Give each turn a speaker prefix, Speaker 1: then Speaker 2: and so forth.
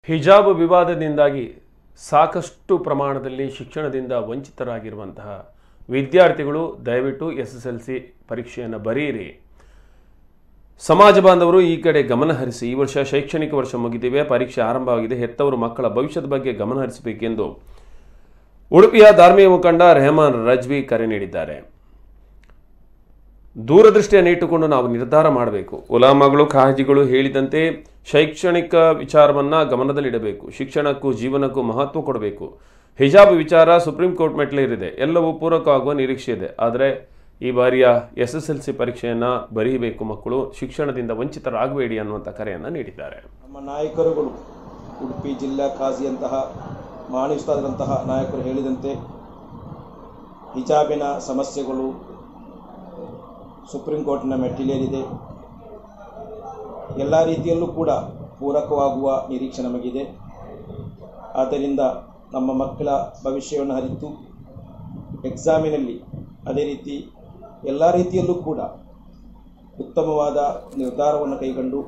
Speaker 1: ಹಿಜಾಬ್ ವಿವಾದದಿಂದಾಗಿ ಸಾಕಷ್ಟು ಪ್ರಮಾಣದಲ್ಲಿ ಶಿಕ್ಷಣದಿಂದ ವಂಚಿತರಾಗಿರುವಂತಹ ವಿದ್ಯಾರ್ಥಿಗಳು ದಯವಿಟ್ಟು SSLC ಪರೀಕ್ಷೆಯನ್ನು ಬರೆಯಿರಿ. ಸಮಾಜ ಬಾಂಧವರು ಈ ಕಡೆ ಗಮನ ಹರಿಸಿ. ಈ ವರ್ಷ ಶೈಕ್ಷಣಿಕ ವರ್ಷ ಮುಗಿದಿವೆ, ಪರೀಕ್ಷೆ ಆರಂಭವಾಗಿದೆ. ಹೆತ್ತವರು ಮಕ್ಕಳ ಭವಿಷ್ಯದ ಬಗ್ಗೆ ಗಮನ ಹರಿಸಬೇಕೆಂದು ಉಡುಪಿಯ ಧಾರ್ಮಿಕ ಮುಖಂಡ ರೆಹಮಾನ್ ರಜ್ವಿ ಕರೆ ನೀಡಿದ್ದಾರೆ. ದೂರದೃಷ್ಟಿಯನ್ನು ಇಟ್ಟುಕೊಂಡು ನಾವು ನಿರ್ಧಾರ ಮಾಡಬೇಕು. ಉಲಾಮಾಗಳು ಖಾಜಿಗಳು ಹೇಳಿದಂತೆ ಶೈಕ್ಷಣಿಕ ವಿಚಾರವನ್ನು ಗಮನದಲ್ಲಿಡಬೇಕು. ಶಿಕ್ಷಣಕ್ಕೂ ಜೀವನಕ್ಕೂ ಮಹತ್ವ ಕೊಡಬೇಕು. ಹಿಜಾಬ್ ವಿಚಾರ ಸುಪ್ರೀಂ ಕೋರ್ಟ್ ಮೆಟ್ಟಿಲೇರಿದೆ. ಎಲ್ಲವೂ ಪೂರಕವಾಗುವ ನಿರೀಕ್ಷೆ ಇದೆ. ಆದರೆ ಈ ಬಾರಿಯ SSLC ಪರೀಕ್ಷೆಯನ್ನು ಬರೆಯಬೇಕು. ಮಕ್ಕಳು ಶಿಕ್ಷಣದಿಂದ ವಂಚಿತರಾಗಬೇಡಿ ಅನ್ನುವಂಥ ಕರೆಯನ್ನು ನೀಡಿದ್ದಾರೆ.
Speaker 2: ನಮ್ಮ ನಾಯಕರುಗಳು ಉಡುಪಿ ಜಿಲ್ಲಾ ಖಾಜಿಯಂತಹ ಮಾಣಿಸ್ತಾದಂತಹ ನಾಯಕರು ಹೇಳಿದಂತೆ ಹಿಜಾಬಿನ ಸಮಸ್ಯೆಗಳು ಸುಪ್ರೀಂ ಕೋರ್ಟ್ನ ಮೆಟ್ಟಿಲೇರಿದೆ. ಎಲ್ಲ ರೀತಿಯಲ್ಲೂ ಕೂಡ ಪೂರಕವಾಗುವ ನಿರೀಕ್ಷೆ ನಮಗಿದೆ. ಆದ್ದರಿಂದ ನಮ್ಮ ಮಕ್ಕಳ ಭವಿಷ್ಯವನ್ನು ಅರಿತು ಎಕ್ಸಾಮಿನಲ್ಲಿ ಅದೇ ರೀತಿ ಎಲ್ಲ ರೀತಿಯಲ್ಲೂ ಕೂಡ ಉತ್ತಮವಾದ ನಿರ್ಧಾರವನ್ನು ಕೈಗೊಂಡು